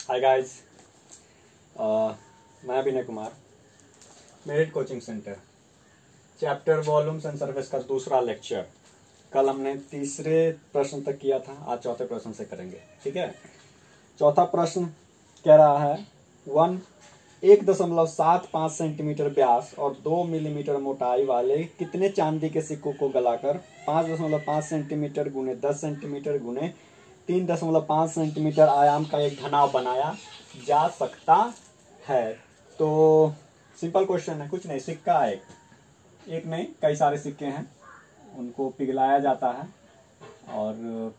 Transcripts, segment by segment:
हाय guys, मैं Vinay Kumar, merit coaching centre, chapter volumes and surface का दूसरा लेक्चर। कल हमने तीसरे प्रश्न तक किया था, आज चौथे प्रश्न से करेंगे। ठीक है, चौथा प्रश्न कह रहा है 1.75 सेंटीमीटर व्यास और 2 मिलीमीटर मोटाई वाले कितने चांदी के सिक्कों को गलाकर 5.5 सेंटीमीटर गुने 10 सेंटीमीटर गुने 3.5 सेंटीमीटर आयाम का एक घनाव बनाया जा सकता है। तो सिंपल क्वेश्चन है, कुछ नहीं, सिक्का है एक नहीं, कई सारे सिक्के हैं, उनको पिघलाया जाता है और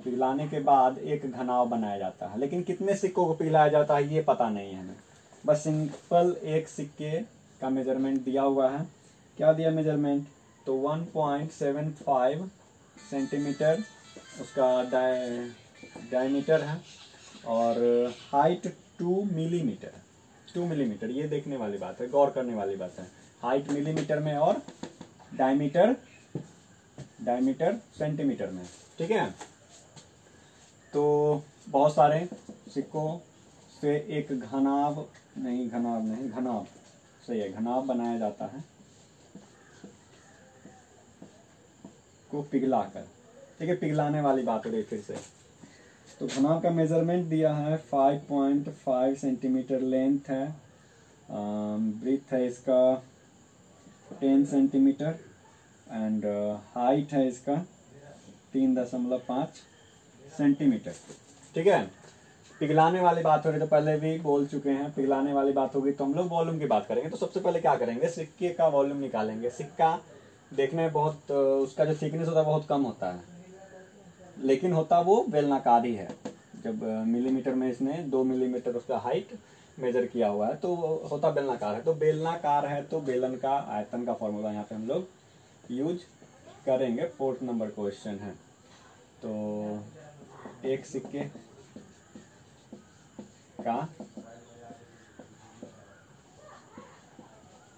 पिघलाने के बाद एक घनाव बनाया जाता है। लेकिन कितने सिक्कों को पिघलाया जाता है ये पता नहीं है हमें, बस सिंपल एक सिक्के का मेजरमेंट दिया हुआ है। क्या दिया मेजरमेंट? तो 1.75 सेंटीमीटर उसका डायमीटर है और हाइट 2 मिलीमीटर। 2 मिलीमीटर, ये देखने वाली बात है, गौर करने वाली बात है। हाइट मिलीमीटर में और डायमीटर सेंटीमीटर में। ठीक है, तो बहुत सारे सिक्कों से एक घनाव सही है, घनाव बनाया जाता है को पिघलाकर। ठीक है, पिघलाने वाली बात हो रही फिर से। तो घनाव का मेजरमेंट दिया है 5.5 सेंटीमीटर लेंथ है, ब्रीथ है इसका 10 सेंटीमीटर एंड हाइट है इसका 3.5 सेंटीमीटर। ठीक है, पिघलाने वाली बात हो रही, तो पहले भी बोल चुके हैं, पिघलाने वाली बात होगी तो हम लोग वॉल्यूम की बात करेंगे। तो सबसे पहले क्या करेंगे, सिक्के का वॉल्यूम निकालेंगे। सिक्का देखने में बहुत, उसका जो थिकनेस होता है बहुत कम होता है, लेकिन होता वो बेलनाकार ही है। जब मिलीमीटर में इसने 2 मिलीमीटर उसका हाइट मेजर किया हुआ है तो होता बेलनाकार है। तो बेलनाकार है तो बेलन का आयतन का फॉर्मूला यहाँ पे हम लोग यूज करेंगे। 4th नंबर क्वेश्चन है। तो एक सिक्के का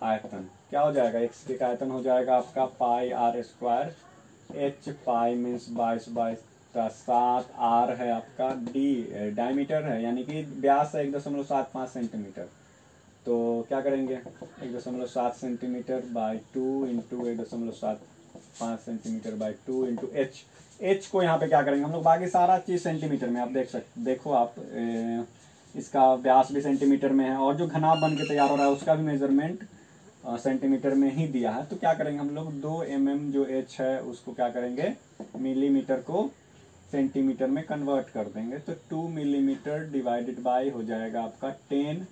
आयतन क्या हो जाएगा? एक सिक्के का आयतन हो जाएगा आपका pi are square. H pi means 22/7, r है आपका डी डायमीटर है, यानी कि व्यास है 1.75 सेंटीमीटर। तो क्या करेंगे, 1.7 centimetre by 2 into 1.75 centimetre by 2 into H. H को यहाँ पे क्या करेंगे हम लोग, बाकी सारा चीज सेंटीमीटर में। आप देखो आप इसका व्यास भी सेंटीमीटर में है और जो घनाव बन के तैयार हो रहा है उसका भी मेजरमेंट सेंटीमीटर में ही दिया है। तो क्या करेंगे हम लोग, 2 mm जो एच है उसको क्या करेंगे, मिलीमीटर को सेंटीमीटर में कन्वर्ट कर देंगे। तो 2 मिलीमीटर डिवाइडेड बाय हो जाएगा आपका 10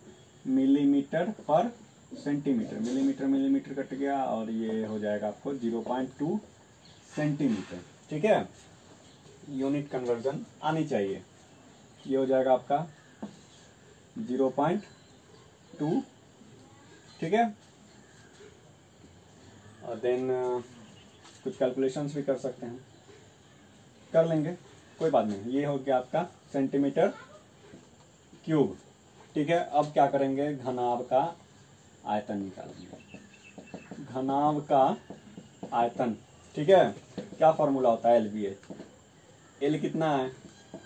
मिलीमीटर पर सेंटीमीटर। मिलीमीटर कट गया और ये हो जाएगा आपको 0.2 सेंटीमीटर। ठीक है, यूनिट कन्वर्जन आनी चाहिए। ये हो जाएगा आपका 0.2। ठीक है, और देन कुछ कैलकुलेशंस भी कर सकते हैं, कर लेंगे, कोई बात नहीं। ये हो गया आपका सेंटीमीटर क्यूब। ठीक है, अब क्या करेंगे, घनाव का आयतन निकालेंगे। घनाव का आयतन, ठीक है, क्या फॉर्मूला होता है? LBH। एल कितना है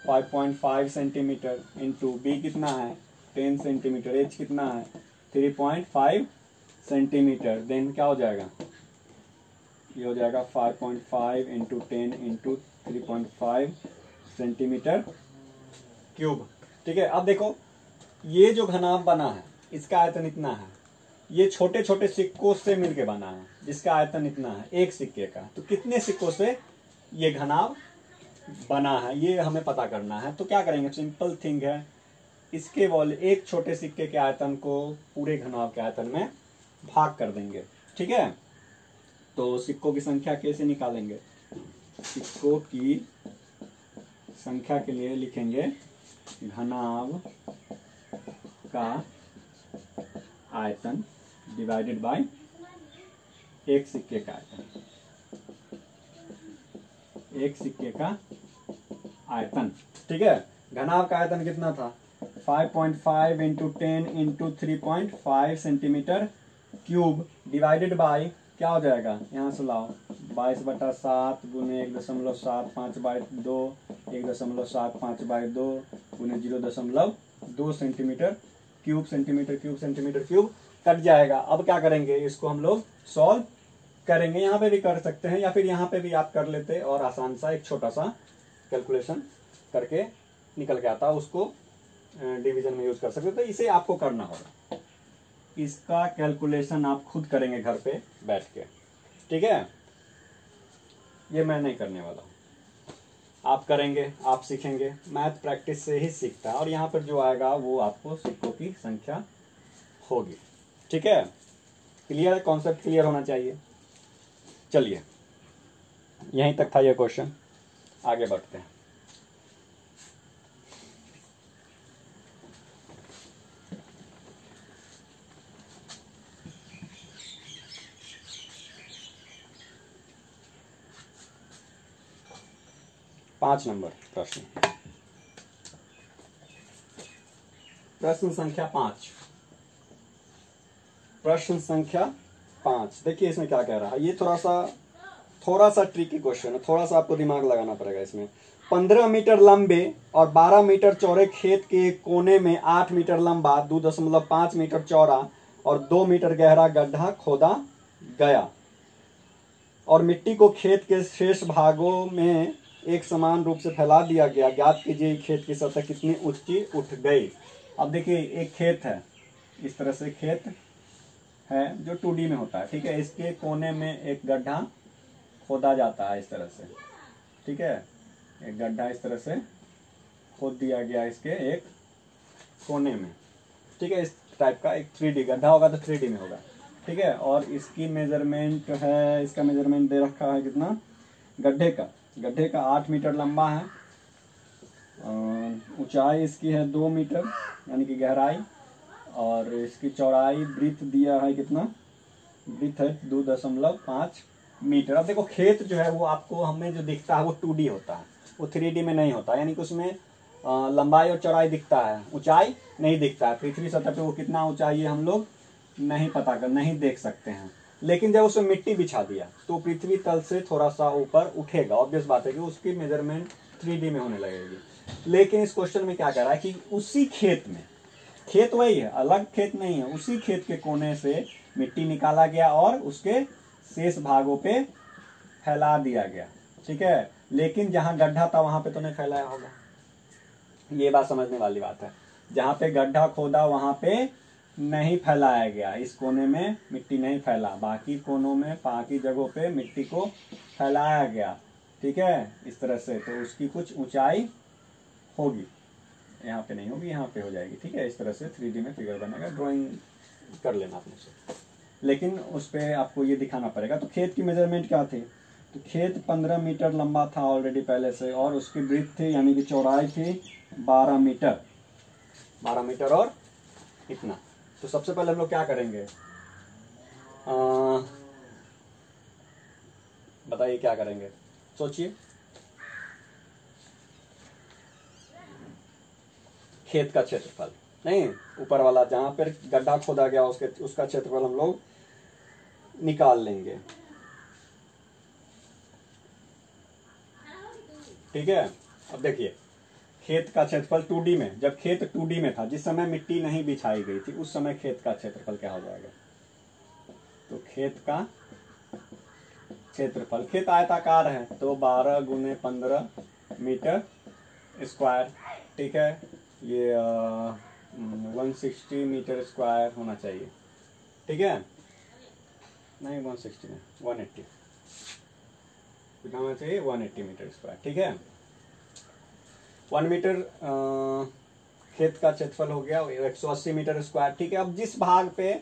5.5 सेंटीमीटर इंटू बी कितना है 10 सेंटीमीटर, एच कितना है 3.5 सेंटीमीटर। देन क्या हो जाएगा, ये हो जाएगा 5.5 इंटू 10 इंटू 3.5 सेंटीमीटर क्यूब। ठीक है, अब देखो ये जो घनाव बना है इसका आयतन इतना है, ये छोटे छोटे सिक्कों से मिलके बना है जिसका आयतन इतना है एक सिक्के का। तो कितने सिक्कों से ये घनाव बना है ये हमें पता करना है। तो क्या करेंगे, सिंपल थिंग है, इसके एक छोटे सिक्के के आयतन को पूरे घनाव के आयतन में भाग कर देंगे। ठीक है, तो सिक्कों की संख्या कैसे निकालेंगे, सिक्कों की संख्या के लिए लिखेंगे घनाव का आयतन डिवाइडेड बाय एक सिक्के का आयतन। एक सिक्के का आयतन। ठीक है, घनाव का आयतन कितना था 5.5 into 10 into 3.5 centimetre cube divided by क्या हो जाएगा, यहाँ से लाओ 22/7 गुने 1.75/2, 1.75/2 गुने 0.2 2 centimetre cube centimetre cube cut जाएगा। अब क्या करेंगे, इसको हम लोग सॉल्व करेंगे। यहाँ पे भी कर सकते हैं या फिर यहाँ पे भी आप कर लेते और आसान सा एक छोटा सा कैलकुलेशन करके निकल के आता, उसको डिवीजन में यूज कर सकते। तो इसे आपको करना होगा, इसका कैलकुलेशन आप खुद करेंगे घर पे बैठ के, ठीक है। ये मैं नहीं करने वाला हूँ, आप करेंगे, आप सीखेंगे। मैथ प्रैक्टिस से ही सीखता है और यहाँ पर जो आएगा वो आपको सिक्कों की संख्या होगी, ठीक है। क्लियर है, कॉन्सेप्ट क्लियर होना चाहिए। चलिए यहीं तक था ये क्वेश्चन, आगे बढ़ते हैं। पांच नंबर प्रश्न, प्रश्न संख्या 5। प्रश्न संख्या 5 देखिए इसमें क्या कह रहा है। ये थोड़ा सा ट्रिकी क्वेश्चन है, थोड़ा सा आपको दिमाग लगाना पड़ेगा इसमें। 15 मीटर लंबे और 12 मीटर चौड़े खेत के कोने में 8 मीटर लंबा 2.5 मीटर चौड़ा और 2 मीटर गहरा गड्ढा खोदा गया और मिट्टी को खेत के शेष भागों में एक समान रूप से फैला दिया गया। ज्ञात कीजिए खेत की सतह कितनी ऊंची उठ गई। अब देखिए एक खेत है, इस तरह से खेत है जो 2D में होता है, ठीक है। इसके कोने में एक गड्ढा खोदा जाता है इस तरह से, ठीक है। एक गड्ढा इस तरह से खोद दिया गया इसके एक कोने में, ठीक है। इस टाइप का एक 3D गड्ढा होगा तो 3D में होगा, ठीक है। और इसकी मेजरमेंट है, इसका मेजरमेंट दे रखा है कितना, गड्ढे का 8 मीटर लंबा है, ऊंचाई इसकी है 2 मीटर यानी कि गहराई, और इसकी चौड़ाई ब्रीथ दिया है कितना, ब्रीथ है 2.5 मीटर। अब देखो खेत जो है वो आपको हमें जो दिखता है वो 2D होता है, वो 3D में नहीं होता, यानी कि उसमें लंबाई और चौड़ाई दिखता है, ऊंचाई नहीं दिखता है। पृथ्वी सतह पे वो कितना ऊंचाई है हम लोग नहीं देख सकते हैं। लेकिन जब उसमें मिट्टी बिछा दिया तो पृथ्वी तल से थोड़ा सा ऊपर उठेगा, ऑब्वियस बात है कि उसकी मेजरमेंट 3D में होने लगेगी। लेकिन इस क्वेश्चन में क्या कह रहा है कि उसी खेत में, खेत वही है, अलग खेत नहीं है, उसी खेत के कोने से मिट्टी निकाला गया और उसके शेष भागों पे फैला दिया गया, ठीक है। लेकिन जहां गड्ढा था वहां पे तो नहीं फैलाया होगा, ये बात समझने वाली बात है। जहां पे गड्ढा खोदा वहां पे नहीं फैलाया गया, इस कोने में मिट्टी नहीं फैला, बाकी कोनों में बाकी जगहों पे मिट्टी को फैलाया गया, ठीक है, इस तरह से। तो उसकी कुछ ऊंचाई होगी, यहाँ पे नहीं होगी, यहाँ पे हो जाएगी, ठीक है। इस तरह से 3D में फिगर बनेगा, ड्राइंग कर लेना अपने से, लेकिन उस पर आपको ये दिखाना पड़ेगा। तो खेत की मेजरमेंट क्या थी, तो खेत 15 मीटर लंबा था ऑलरेडी पहले से, और उसकी ब्रीथ थी यानी कि चौड़ाई थी 12 मीटर और इतना। तो सबसे पहले हम लोग क्या करेंगे, बताइए क्या करेंगे, सोचिए। खेत का क्षेत्रफल नहीं, ऊपर वाला जहां पर गड्ढा खोदा गया उसका क्षेत्रफल हम लोग निकाल लेंगे, ठीक है। अब देखिए खेत का क्षेत्रफल 2D में, जब खेत 2D में था, जिस समय मिट्टी नहीं बिछाई गई थी, उस समय खेत का क्षेत्रफल क्या हो जाएगा, तो खेत का क्षेत्रफल, खेत आयताकार है तो 12 × 15 मीटर स्क्वायर, ठीक है। ये 160 मीटर स्क्वायर होना चाहिए, ठीक है। नहीं 160 में 180 होना चाहिए, 180 मीटर स्क्वायर, ठीक है। 1 मीटर खेत का क्षेत्रफल हो गया 180 मीटर स्क्वायर, ठीक है। अब जिस भाग पे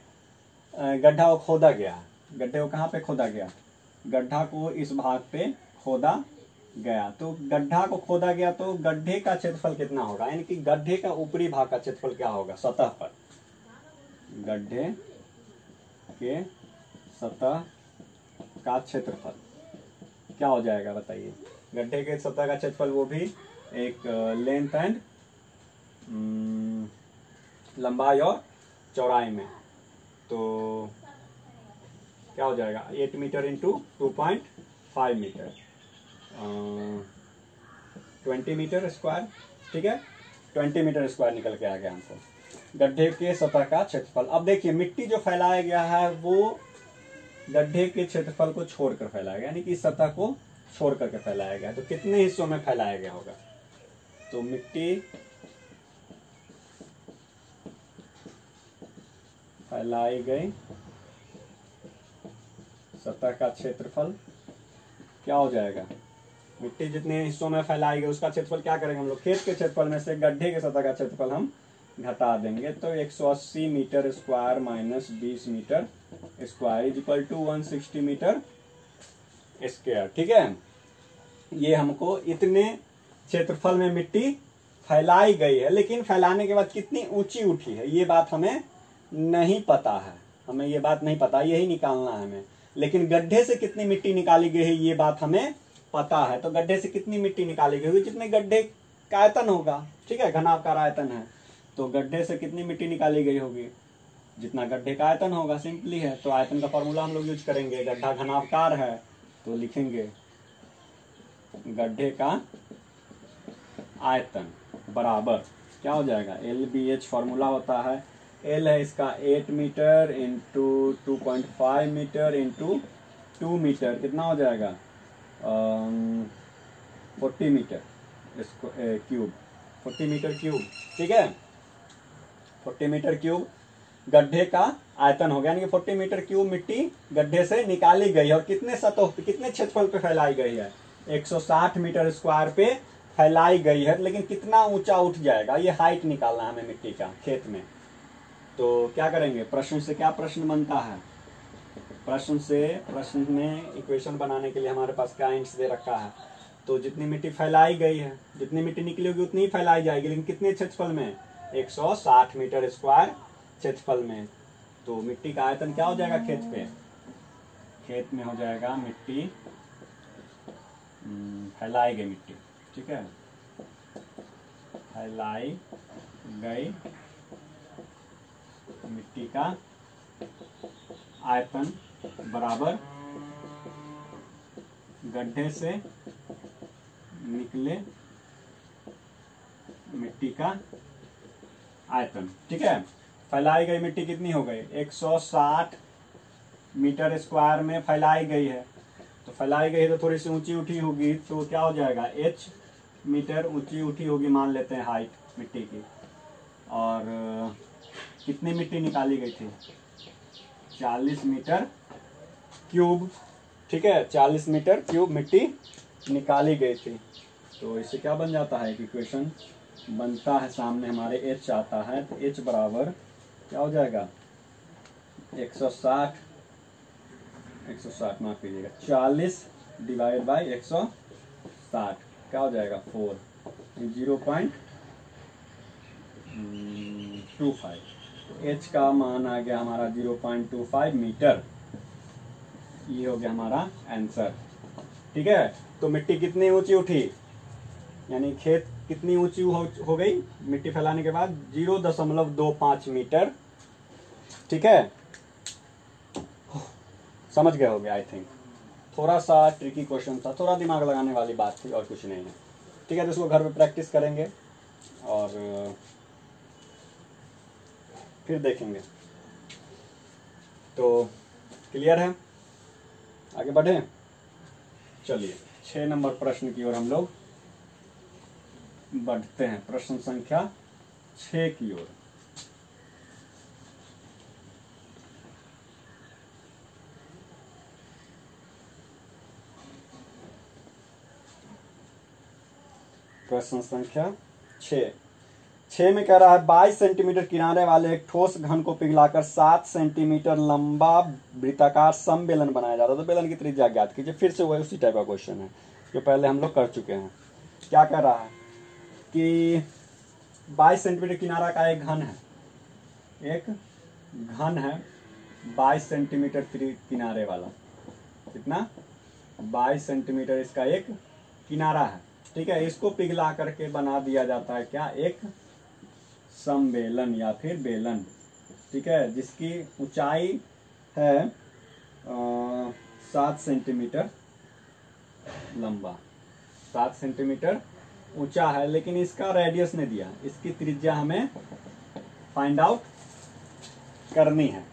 गड्ढा को खोदा गया, गड्ढे को कहाँ पे खोदा गया, गड्ढा को इस भाग पे खोदा गया, तो गड्ढा को खोदा गया तो गड्ढे का क्षेत्रफल कितना होगा, यानी कि गड्ढे का ऊपरी भाग का क्षेत्रफल क्या होगा, सतह पर, गड्ढे के सतह का क्षेत्रफल क्या हो जाएगा बताइए। गड्ढे के सतह का क्षेत्रफल वो भी एक लेंथ एंड लंबाई और चौड़ाई में, तो क्या हो जाएगा 8 metre into 2.5 metre 20 metre square, ठीक है। 20 मीटर स्क्वायर निकल के आ गया हमको गड्ढे के सतह का क्षेत्रफल। अब देखिए मिट्टी जो फैलाया गया है वो गड्ढे के क्षेत्रफल को छोड़कर फैलाया गया, यानी कि सतह को छोड़ करके फैलाया गया। तो कितने हिस्सों में फैलाया गया होगा? तो मिट्टी फैलाई गई सतह का क्षेत्रफल क्या हो जाएगा? मिट्टी जितने हिस्सों में फैलाई गई उसका क्षेत्रफल क्या करेंगे हम लोग? खेत के क्षेत्रफल में से गड्ढे के सतह का क्षेत्रफल हम घटा देंगे। तो 180 metre square minus 20 metre square is equal to 160 metre square. ठीक है, ये हमको इतने क्षेत्रफल में मिट्टी फैलाई गई है, लेकिन फैलाने के बाद कितनी ऊंची उठी है ये बात हमें नहीं पता है। हमें ये बात नहीं पता, यही निकालना है हमें। लेकिन गड्ढे से कितनी मिट्टी निकाली गई है ये बात हमें पता है। तो गड्ढे से कितनी मिट्टी निकाली गई होगी? जितने गड्ढे का आयतन होगा। ठीक है, घनाकार आयतन है तो गड्ढे से कितनी मिट्टी निकाली गई होगी? जितना गड्ढे का आयतन होगा। सिंपली है, तो आयतन का फॉर्मूला हम लोग यूज करेंगे। गड्ढा घनाकार है तो लिखेंगे गड्ढे का आयतन बराबर क्या हो जाएगा? LBH फॉर्मूला होता है। L है इसका 8 metre into 2.5 metre into 2 metre, कितना हो जाएगा? 40 मीटर इसको क्यूब, 40 मीटर क्यूब। ठीक है, 40 मीटर क्यूब गड्ढे का आयतन हो गया, यानी कि 40 मीटर क्यूब मिट्टी गड्ढे से निकाली गई है। और कितने सतह पे, कितने क्षेत्रफल पे फैलाई गई है? 160 मीटर स्क्वायर पे फैलाई गई है। लेकिन कितना ऊंचा उठ जाएगा ये हाइट निकालना है हमें मिट्टी का खेत में। तो क्या करेंगे? प्रश्न से क्या प्रश्न बनता है? प्रश्न में इक्वेशन बनाने के लिए हमारे पास क्या इंच दे रखा है? तो जितनी मिट्टी फैलाई गई है, जितनी मिट्टी निकली होगी उतनी ही फैलाई जाएगी, लेकिन कितने क्षेत्रफल में? 160 मीटर स्क्वायर क्षेत्रफल में। तो मिट्टी का आयतन क्या हो जाएगा खेत पे? खेत में हो जाएगा मिट्टी फैलाई गई मिट्टी। ठीक है, फैलाई गई मिट्टी का आयतन बराबर गड्ढे से निकले मिट्टी का आयतन। ठीक है, फैलाई गई मिट्टी कितनी हो गई? 160 मीटर स्क्वायर में फैलाई गई है। तो फैलाई गई है तो थोड़ी सी ऊंची उठी होगी, तो क्या हो जाएगा? H मीटर ऊंची उठी होगी, मान लेते हैं हाइट मिट्टी की। और कितनी मिट्टी निकाली गई थी? 40 मीटर क्यूब। ठीक है, 40 मीटर क्यूब मिट्टी निकाली गई थी। तो इससे क्या बन जाता है? कि इक्वेशन बनता है, सामने हमारे H आता है। तो H बराबर क्या हो जाएगा? 160 माफ कीजिएगा, 40 डिवाइड बाई 160 क्या हो जाएगा? 4 0.25। तो H का मान आ गया हमारा 0.25 मीटर। ये हो गया हमारा आंसर। ठीक है, तो मिट्टी कितनी ऊंची उठी, यानी खेत कितनी ऊंची हो गई मिट्टी फैलाने के बाद? 0.25 मीटर। ठीक है, समझ गए होंगे आई थिंक। थोड़ा सा ट्रिकी क्वेश्चन था, थोड़ा दिमाग लगाने वाली बात थी और कुछ नहीं है। ठीक है, तो इसको घर पे प्रैक्टिस करेंगे और फिर देखेंगे। तो क्लियर है, आगे बढ़े। चलिए 6 नंबर प्रश्न की ओर हम लोग बढ़ते हैं। प्रश्न संख्या 6 की ओर। प्रश्न संख्या 6 में कह रहा है 22 सेंटीमीटर किनारे वाले एक ठोस घन को पिघलाकर 7 सेंटीमीटर लंबा वृत्ताकार समबेलन बनाया जाता है। तो बेलन की त्रिज्या ज्ञात कीजिए। फिर से वही उसी टाइप का क्वेश्चन है जो पहले हम लोग कर चुके हैं। क्या कह रहा है कि 22 सेंटीमीटर किनारा का एक घन है, एक घन है 22 सेंटीमीटर किनारे वाला। कितना? 22 सेंटीमीटर इसका एक किनारा है। ठीक है, इसको पिघला करके बना दिया जाता है क्या? एक समबेलन या फिर बेलन। ठीक है, जिसकी ऊंचाई है 7 सेंटीमीटर लंबा, 7 सेंटीमीटर ऊंचा है, लेकिन इसका रेडियस नहीं दिया, इसकी त्रिज्या हमें फाइंड आउट करनी है।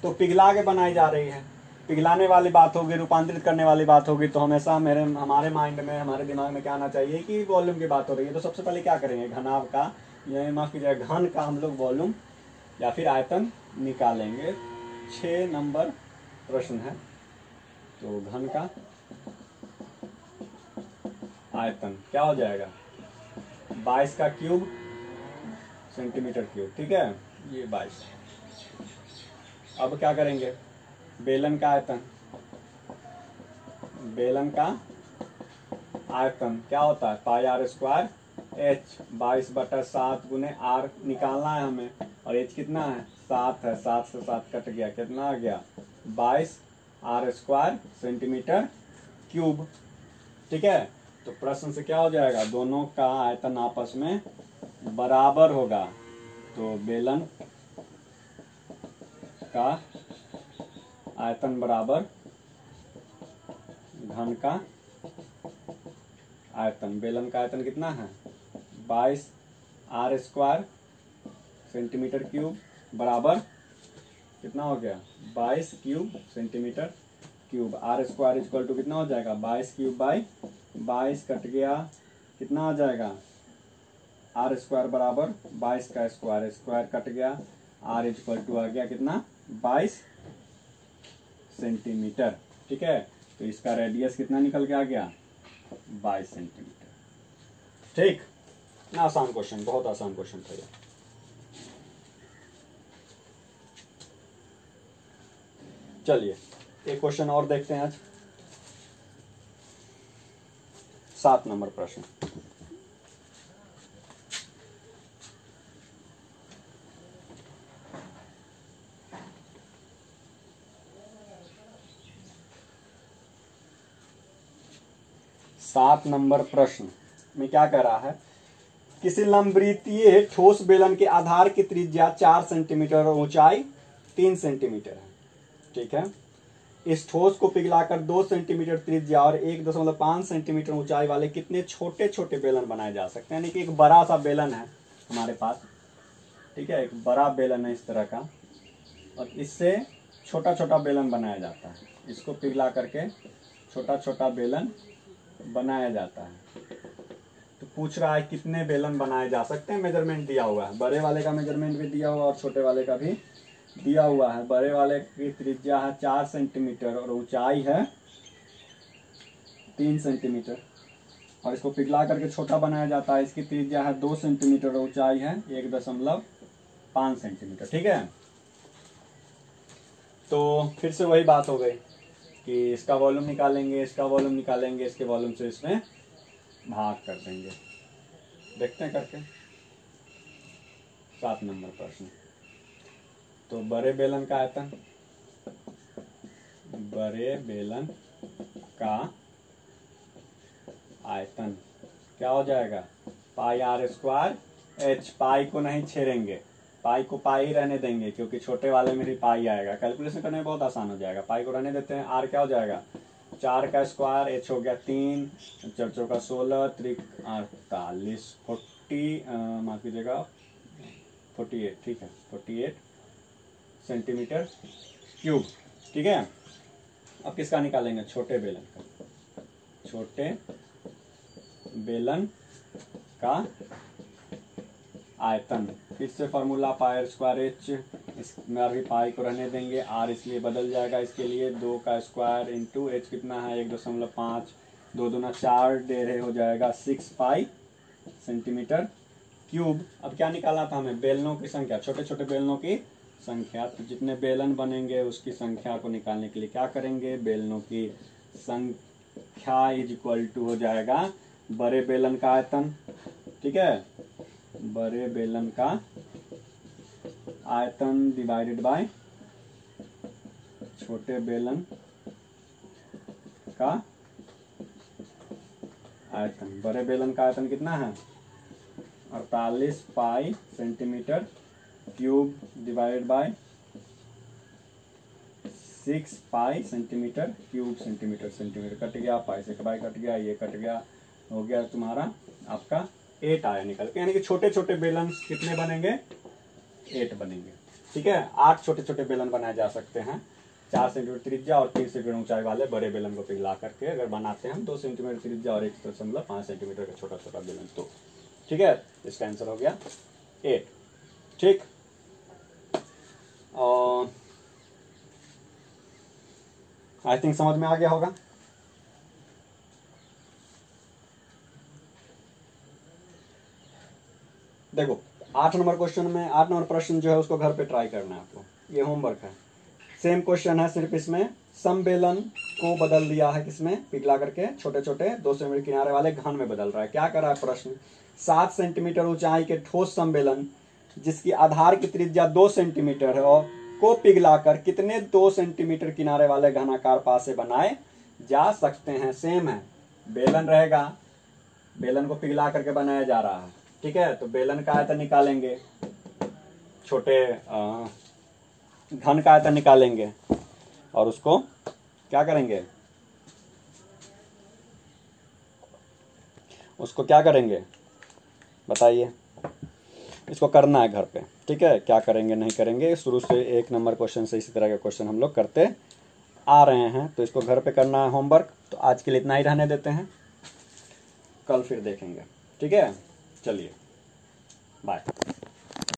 तो पिघला के बनाई जा रही है, पिघलाने वाली बात होगी, रूपांतरित करने वाली बात होगी, तो हमेशा हमारे माइंड में, हमारे दिमाग में क्या आना चाहिए कि वॉल्यूम की बात हो रही है। तो सबसे पहले क्या करेंगे, घनाभ का, या माफ कीजिएगा घन का हम लोग वॉल्यूम या फिर आयतन निकालेंगे। 6 नंबर प्रश्न है। तो घन का आयतन क्या हो जाएगा, 22 का क्यूब सेंटीमीटर क्यूब, ठीक है, ये 22। अब क्या करेंगे, बेलन का आयतन, बेलन का आयतन क्या होता है, पाई आर स्क्वायर एच, 22/7 गुने आर निकालना है हमें, और एच कितना है, 7 है, 7 से 7 कट गया, कितना आ गया, 22 आर स्क्वायर सेंटीमीटर क्यूब, ठीक है। तो प्रश्न से क्या हो जाएगा, दोनों का आयतन आपस में बराबर होगा। तो बेलन का आयतन बराबर घन का आयतन। बेलन का आयतन कितना है, 22 आर स्क्वायर सेंटीमीटर क्यूब बराबर कितना हो गया, 22 cube centimetre cube. R square equal to कितना हो जाएगा, 22 क्यूब बाई 22 कट गया, कितना आ जाएगा, आर स्क्वायर बराबर 22 का स्क्वायर, स्क्वायर कट गया, आर इक्वल टू आ गया कितना, 22 सेंटीमीटर, ठीक है। तो इसका रेडियस कितना निकल के आ गया, 22 सेंटीमीटर, ठीक ना। आसान क्वेश्चन, बहुत आसान क्वेश्चन था ये। चलिए एक क्वेश्चन और देखते हैं आज। 7 नंबर प्रश्न, सात नंबर प्रश्न में क्या कह रहा है, किसी लंबवृत्तीय ठोस बेलन के आधार की त्रिज्या 4 सेंटीमीटर और ऊंचाई 3 सेंटीमीटर है, ठीक है। इस ठोस को पिघलाकर 2 सेंटीमीटर त्रिज्या और 1.5 सेंटीमीटर ऊंचाई वाले कितने छोटे छोटे बेलन बनाए जा सकते हैं। यानी कि एक बड़ा सा बेलन है हमारे पास, ठीक है, एक बड़ा बेलन है इस तरह का, और इससे छोटा छोटा बेलन बनाया जाता है। इसको पिघला करके छोटा छोटा बेलन बनाया जाता है। तो पूछ रहा है कितने बेलन बनाए जा सकते हैं, मेजरमेंट दिया हुआ है, बड़े वाले का मेजरमेंट भी दिया हुआ और छोटे वाले का भी दिया हुआ है। बड़े वाले की त्रिज्या है 4 सेंटीमीटर और ऊंचाई है 3 सेंटीमीटर, और इसको पिघला करके छोटा बनाया जाता है। इसकी त्रिज्या है 2 सेंटीमीटर और ऊंचाई है 1.5 सेंटीमीटर, ठीक है। तो फिर से वही बात हो गई कि इसका वॉल्यूम निकालेंगे, इसका वॉल्यूम निकालेंगे, इसके वॉल्यूम से इसमें भाग कर देंगे। देखते हैं करके 7 नंबर प्रश्न। तो बड़े बेलन का आयतन, बड़े बेलन का आयतन क्या हो जाएगा, पाई आर स्क्वायर एच। पाई को नहीं छेड़ेंगे, पाई को पाई ही रहने देंगे, क्योंकि छोटे वाले में भी पाई आएगा, कैलकुलेशन करने में बहुत आसान हो जाएगा। पाई को रहने देते हैं। आर क्या हो जाएगा, 4 का स्क्वायर, एच हो गया 3, 4 चौका 16, 3 48, 40 माफ कीजिएगा 48, ठीक है, 48 सेंटीमीटर क्यूब, ठीक है। अब किसका निकालेंगे, छोटे बेलन का। छोटे बेलन का आयतन, फिर से formula pi are square H, इसमें अभी पाई को रहने देंगे, आर इसलिए बदल जाएगा इसके लिए, 2 का स्क्वायर इंटू एच कितना है 1.5, 2 दूना 4, डेढ़ हो जाएगा 6 पाई सेंटीमीटर क्यूब। अब क्या निकालना था हमें, बेलनों की संख्या, छोटे छोटे बेलनों की संख्या। तो जितने बेलन बनेंगे उसकी संख्या को निकालने के लिए क्या करेंगे, बेलनों की संख्या इज इक्वल टू हो जाएगा बड़े बेलन का आयतन, ठीक है, बड़े बेलन का आयतन डिवाइडेड बाय छोटे बेलन का आयतन। बड़े बेलन का आयतन कितना है 48 पाई centimetre cube divided by 6 pi centimetre cube, centimetre cut गया, पाई से पाई कट गया, ये कट गया, हो गया तुम्हारा आपका 8 आया निकल के, यानी कि छोटे छोटे बेलन कितने बनेंगे, 8 बनेंगे। ठीक है, 8 छोटे छोटे बेलन बनाए जा सकते हैं। 4 सेंटीमीटर त्रिज्या और 3 सेंटीमीटर ऊंचाई वाले बड़े बेलन को पिघला करके अगर बनाते हैं हम 2 सेंटीमीटर त्रिज्या और 1.5 सेंटीमीटर का छोटा छोटा बेलन, तो ठीक है, इसका आंसर हो गया 8। ठीक, और आई थिंक समझ में आ गया होगा। देखो 8 नंबर क्वेश्चन में 8 नंबर प्रश्न जो है उसको घर पे ट्राई करना है आपको, ये होमवर्क है। सेम क्वेश्चन है, सिर्फ इसमें समबेलन को बदल दिया है, किसमें, पिघला करके छोटे छोटे 2 सेंटीमीटर किनारे वाले घन में बदल रहा है। क्या कर रहा है प्रश्न, 7 सेंटीमीटर ऊंचाई के ठोस समबेलन जिसकी आधार की त्रिज्या 2 सेंटीमीटर है और को पिघलाकर कितने 2 सेंटीमीटर किनारे वाले घनाकार पासे बनाए जा सकते हैं। सेम है, बेलन रहेगा, बेलन को पिघला करके बनाया जा रहा है। ठीक है, तो बेलन का आयतन निकालेंगे, छोटे घन का आयतन निकालेंगे और उसको क्या करेंगे, उसको क्या करेंगे बताइए, इसको करना है घर पे। ठीक है, क्या करेंगे नहीं करेंगे, शुरू से 1 नंबर क्वेश्चन से इसी तरह के क्वेश्चन हम लोग करते आ रहे हैं, तो इसको घर पे करना है होमवर्क। तो आज के लिए इतना ही रहने देते हैं, कल फिर देखेंगे। ठीक है, चलिए बाय।